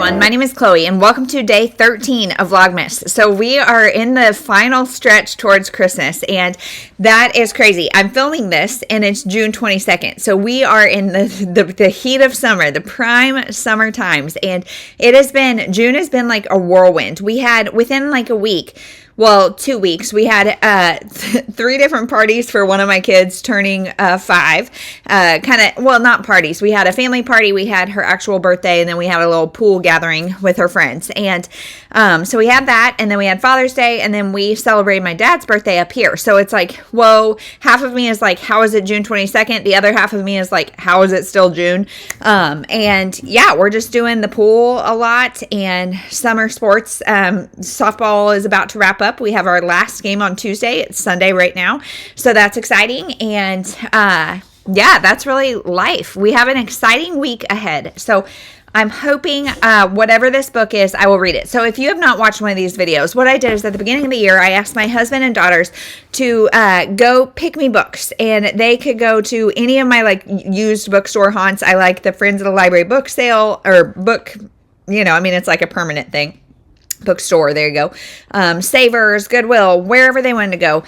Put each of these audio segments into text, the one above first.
everyone, my name is Chloe and welcome to day 13 of Vlogmas. So we are in the final stretch towards Christmas and that is crazy. I'm filming this and it's June 22nd. So we are in the heat of summer, the prime summer times, and June has been like a whirlwind. We had within like a week, well, 2 weeks, we had 3 different parties for one of my kids turning 5. Not parties. We had a family party, we had her actual birthday, and then we had a little pool gathering with her friends. And so we had that, and then we had Father's Day, and then we celebrated my dad's birthday up here. So it's like, whoa, half of me is like, how is it June 22nd? The other half of me is like, how is it still June? And yeah, we're just doing the pool a lot and summer sports. Softball is about to wrap up. We have our last game on Tuesday. It's Sunday right now. So that's exciting. And yeah, that's really life. We have an exciting week ahead. So I'm hoping whatever this book is, I will read it. So if you have not watched one of these videos, what I did is at the beginning of the year, I asked my husband and daughters to go pick me books. And they could go to any of my like used bookstore haunts. I like the Friends of the Library book sale or book, it's like a permanent thing. Bookstore, there you go. Savers, Goodwill, wherever they wanted to go.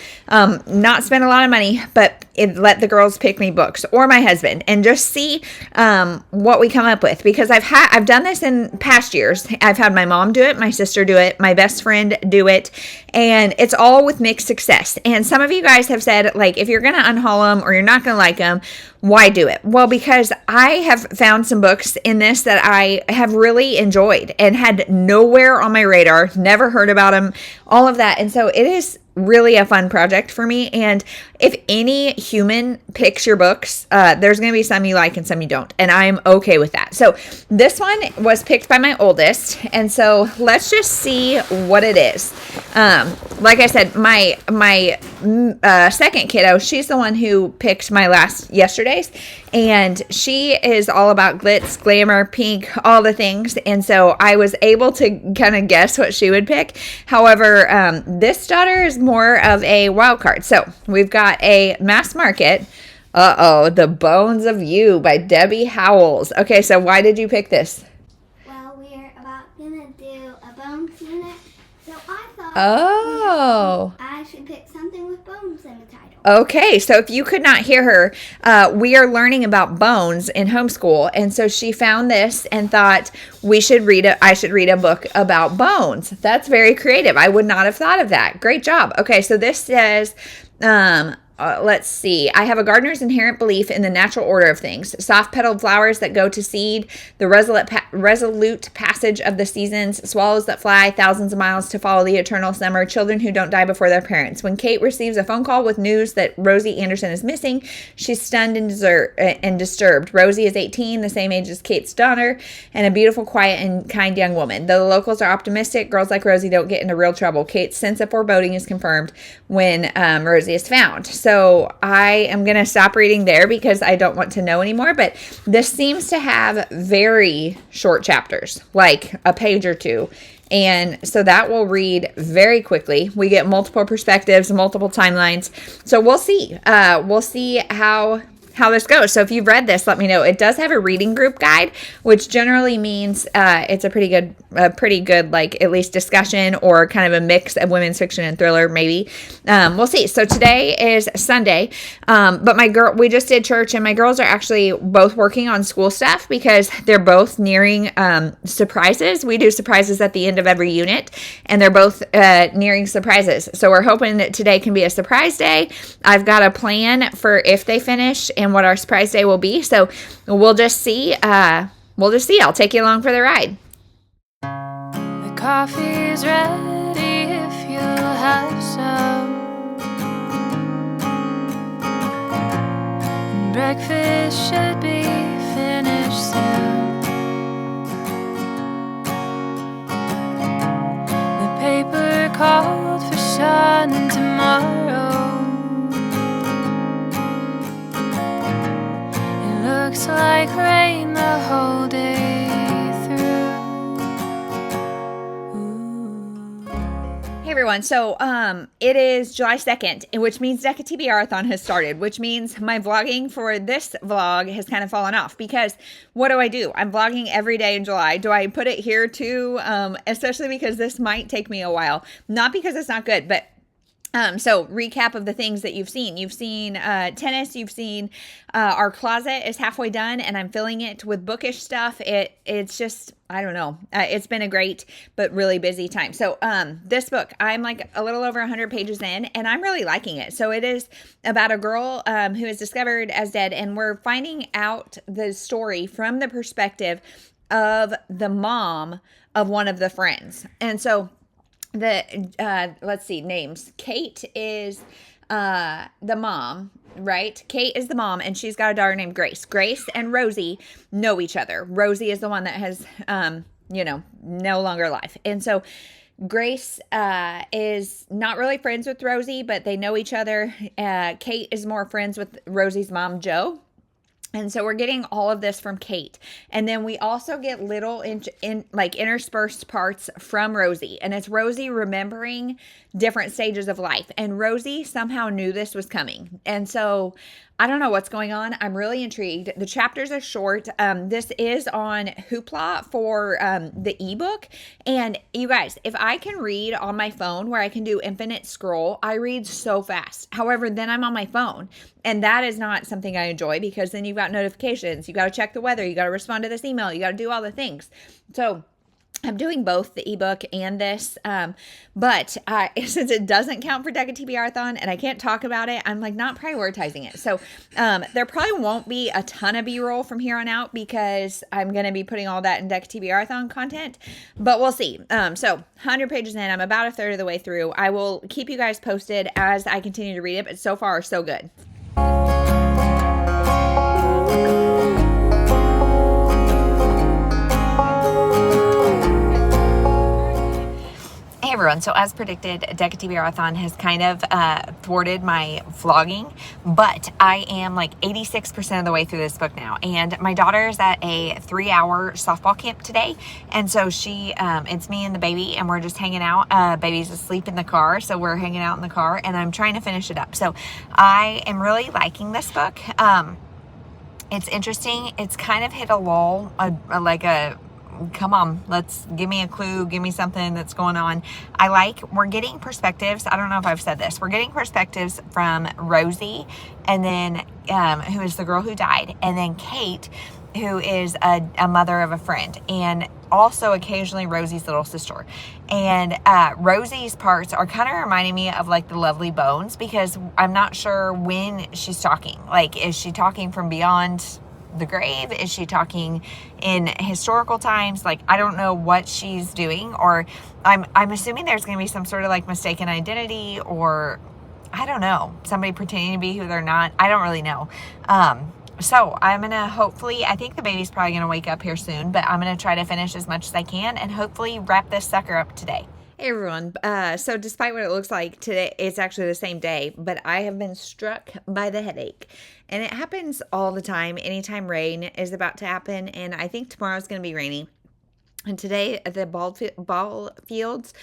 Not spend a lot of money, but let the girls pick me books or my husband and just see what we come up with, because I've done this in past years. I've had my mom do it, my sister do it, my best friend do it, and it's all with mixed success. And some of you guys have said, like, if you're going to unhaul them or you're not going to like them, why do it? Well, because I have found some books in this that I have really enjoyed and had nowhere on my radar, never heard about them, all of that. And so it is really a fun project for me. And if any human picks your books, there's going to be some you like and some you don't. And I'm okay with that. So this one was picked by my oldest. And so let's just see what it is. Like I said, my second kiddo, she's the one who picked my yesterday's. And she is all about glitz, glamour, pink, all the things. And so I was able to kind of guess what she would pick. However, this daughter is more of a wild card. So we've got a mass market. The Bones of You by Debbie Howells. Okay, so why did you pick this? Well, we're about going to do a bones unit. So I thought I should pick something with bones in the title. Okay, so if you could not hear her, we are learning about bones in homeschool, and so she found this and thought I should read a book about bones. That's very creative. I would not have thought of that. Great job. Okay, so this says, let's see. I have a gardener's inherent belief in the natural order of things. Soft-petaled flowers that go to seed, the resolute passage of the seasons, swallows that fly thousands of miles to follow the eternal summer, children who don't die before their parents. When Kate receives a phone call with news that Rosie Anderson is missing, she's stunned and disturbed. Rosie is 18, the same age as Kate's daughter, and a beautiful, quiet, and kind young woman. Though the locals are optimistic, girls like Rosie don't get into real trouble. Kate's sense of foreboding is confirmed when Rosie is found. So I am going to stop reading there because I don't want to know anymore. But this seems to have very short chapters, like a page or two. And so that will read very quickly. We get multiple perspectives, multiple timelines. So we'll see. We'll see how this goes. So if you've read this, let me know. It does have a reading group guide, which generally means it's a pretty good, like at least discussion or kind of a mix of women's fiction and thriller, maybe. We'll see. So today is Sunday, but we just did church, and my girls are actually both working on school stuff because they're both nearing surprises. We do surprises at the end of every unit, and they're both nearing surprises. So we're hoping that today can be a surprise day. I've got a plan for if they finish and what our surprise day will be. So we'll just see. I'll take you along for the ride. The coffee's ready if you'll have some. And breakfast should be finished soon. The paper called for sun tomorrow. Looks like rain the whole day through. Hey everyone. So it is July 2nd, which means Deca TBR-a-thon has started, which means my vlogging for this vlog has kind of fallen off because what do? I'm vlogging every day in July. Do I put it here too? Especially because this might take me a while. Not because it's not good, but so recap of the things that you've seen. You've seen tennis. You've seen our closet is halfway done, and I'm filling it with bookish stuff. It's just, I don't know. It's been a great but really busy time. So this book, I'm like a little over 100 pages in, and I'm really liking it. So it is about a girl who is discovered as dead, and we're finding out the story from the perspective of the mom of one of the friends. And so let's see, names. Kate is the mom, right? Kate is the mom, and she's got a daughter named Grace. Grace and Rosie know each other. Rosie is the one that has, no longer alive. And so Grace is not really friends with Rosie, but they know each other. Kate is more friends with Rosie's mom, Jo. And so we're getting all of this from Kate. And then we also get little interspersed parts from Rosie. And it's Rosie remembering different stages of life. And Rosie somehow knew this was coming. And so I don't know what's going on. I'm really intrigued. The chapters are short. This is on Hoopla for the ebook. And you guys, if I can read on my phone where I can do infinite scroll, I read so fast. However, then I'm on my phone. And that is not something I enjoy because then you've got notifications. You got to check the weather. You got to respond to this email. You got to do all the things. So I'm doing both the ebook and this, but since it doesn't count for Deca TBR-a-thon and I can't talk about it, I'm like not prioritizing it. So there probably won't be a ton of B-roll from here on out because I'm going to be putting all that in Deca TBR-a-thon content, but we'll see. So 100 pages in, I'm about a third of the way through. I will keep you guys posted as I continue to read it, but so far so good. Hey everyone, so as predicted, Deca TBR-a-thon has kind of thwarted my vlogging, but I am like 86% of the way through this book now, and my daughter is at a 3-hour softball camp today, and so it's me and the baby, and we're just hanging out. Baby's asleep in the car, so we're hanging out in the car, and I'm trying to finish it up. So I am really liking this book. It's interesting. It's kind of hit a lull, come on, give me a clue, give me something that's going on. We're getting perspectives. I don't know if I've said this. We're getting perspectives from Rosie, and then, who is the girl who died, and then Kate, who is a mother of a friend, and also occasionally Rosie's little sister. And Rosie's parts are kind of reminding me of like the Lovely Bones, because I'm not sure when she's talking. Like, is she talking from beyond the grave? Is she talking in historical times? Like, I don't know what she's doing, or I'm assuming there's going to be some sort of like mistaken identity, or I don't know, somebody pretending to be who they're not. I don't really know. So I'm going to hopefully, I think the baby's probably going to wake up here soon, but I'm going to try to finish as much as I can and hopefully wrap this sucker up today. Hey everyone, so despite what it looks like today, it's actually the same day, but I have been struck by the headache, and it happens all the time, anytime rain is about to happen, and I think tomorrow's going to be rainy, and today the ball fields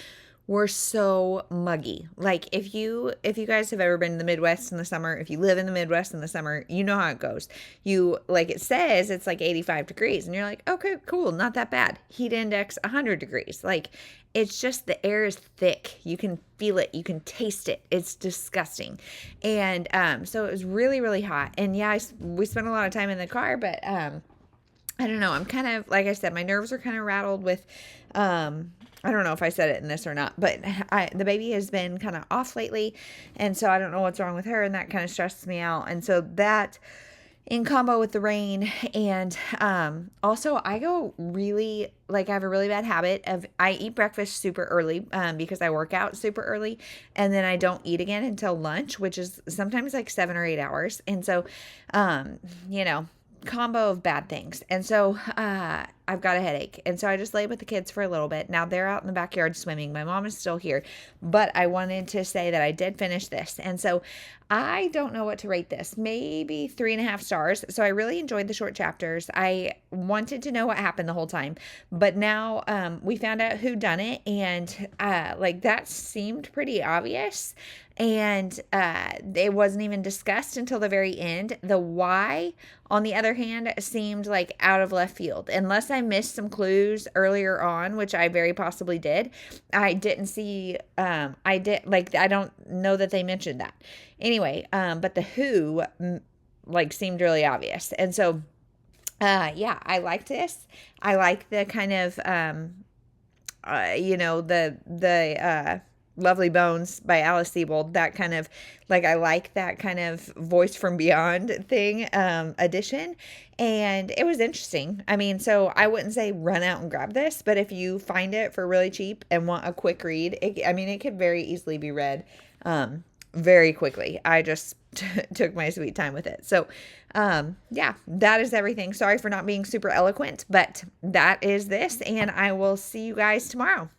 were so muggy. Like, if you guys have ever been in the Midwest in the summer, if you live in the Midwest in the summer, you know how it goes. It says it's like 85 degrees, and you're like, okay, cool, not that bad. Heat index 100 degrees. Like, it's just the air is thick. You can feel it. You can taste it. It's disgusting. And so it was really, really hot. And yeah, we spent a lot of time in the car, but I don't know. I'm kind of, like I said, my nerves are kind of rattled with, I don't know if I said it in this or not, but the baby has been kind of off lately. And so I don't know what's wrong with her, and that kind of stresses me out. And so that, in combo with the rain, and also I go really, I have a really bad habit of, I eat breakfast super early because I work out super early, and then I don't eat again until lunch, which is sometimes like 7 or 8 hours. And so, combo of bad things. And so I've got a headache. And so I just laid with the kids for a little bit. Now they're out in the backyard swimming. My mom is still here. But I wanted to say that I did finish this. And so I don't know what to rate this. Maybe 3.5 stars. So I really enjoyed the short chapters. I wanted to know what happened the whole time. But now we found out who done it. And like that seemed pretty obvious. And it wasn't even discussed until the very end. The why, on the other hand, seemed like out of left field. Unless I missed some clues earlier on, which I very possibly did. I didn't see, I don't know that they mentioned that. Anyway, but the who, like, seemed really obvious. And so, yeah, I liked this. I like the kind of, the Lovely Bones by Alice Sebold, that kind of, like, I like that kind of voice from beyond thing, addition. And it was interesting. I mean, so I wouldn't say run out and grab this, but if you find it for really cheap and want a quick read, it could very easily be read, very quickly. I just took my sweet time with it. So, yeah, that is everything. Sorry for not being super eloquent, but that is this, and I will see you guys tomorrow.